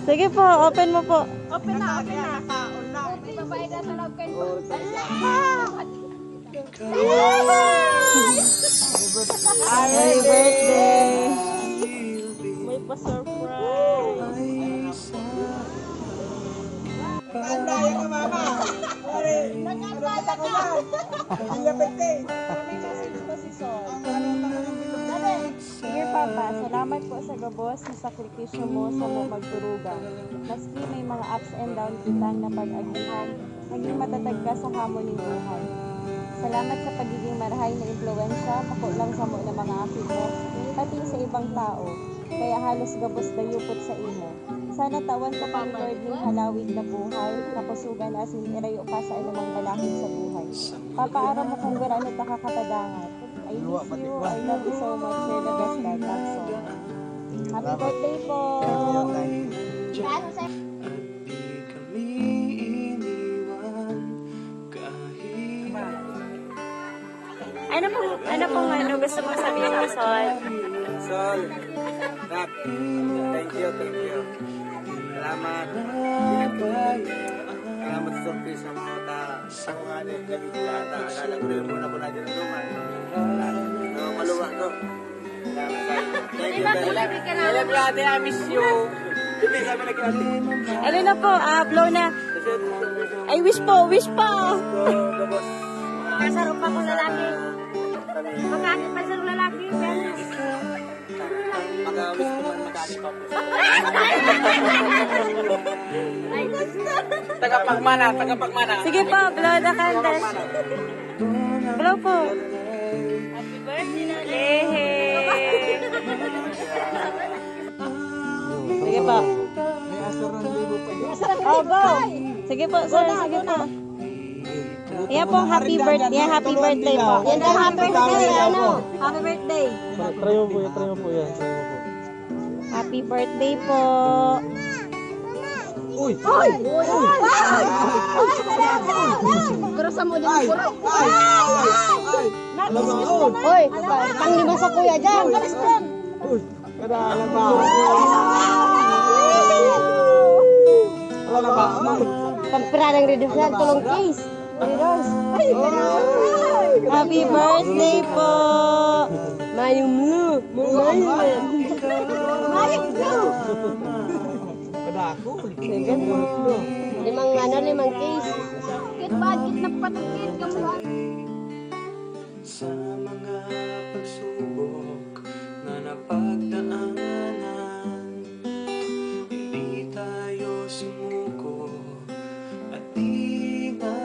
Sige po, open mo po. Open na. Babae na sa loob kayo. Happy birthday! May pa-surprise. Anday ka, mama. Pare, nakakata ko na. Hindi birthday. Dear Papa, salamat po sa gabos na sakripisyo mo sa mo magturugan. Maski may mga ups and downs kitang na pag-agihan, naging matatag ka sa hamon ng buhay. Salamat sa pagiging marahay na impluwensya, pakulang sa mo ng mga akit mo, pati sa ibang tao, kaya halos gabos dayupot sa imo. Sana tawan ka pang Lord ng halawig na buhay, kapusugan asin irayo pa sa anumang balakid sa buhay. Papaara mo kung garano takakatadangat. I miss you, I love you so much, you're the best dad, love so. Happy birthday po! Ano gusto mong sabihin mo, Sol? Sol, Kap, thank you. Salamat. Salamat sa surprise sa mga tao. Ako nga din, gabi yata. Akala ko rin muna ko na dyan ang luman. Maluwa ko. Thank you, Ben. I love you, ate. I miss you. Hindi kami nag-ate. Ano na po, blow na. Ay, wish po. Pasaro pa ko lalaki. Magkakit pasaro lalaki. Mag-awis ko man mag-ate pa po. Tagapagmana. Sige po, blow the candles. Blow po. Happy birthday na Lehe. Sige po. May asar ng libo pa dyan. Oh, go. Sige po, sir. Sige po. Ayan po, happy birthday. Happy birthday po. Yan ang happy birthday. Happy birthday. Try mo po yan. Happy birthday po. Uy! Pero sa mo dyan. Uy! Pang lima sa kuya dyan. Uy! Kadaalan ba? Wala ba? Pampira ng redemption, tulong case. Happy birthday po. Mayong blue. Kadako. Limang case. Bakit na patukit ka mo? Sa mga pagsubok na napagdaanan, hindi tayo sumuko at di na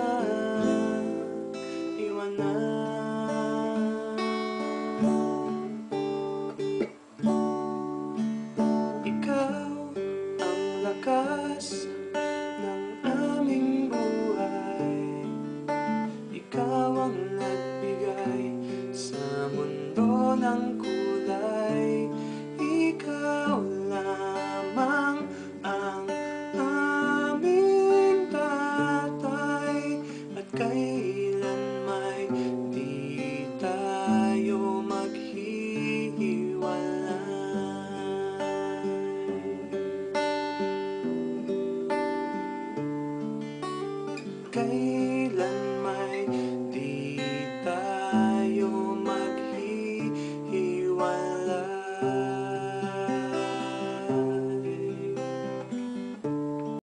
iwanan. Ikaw ang lakas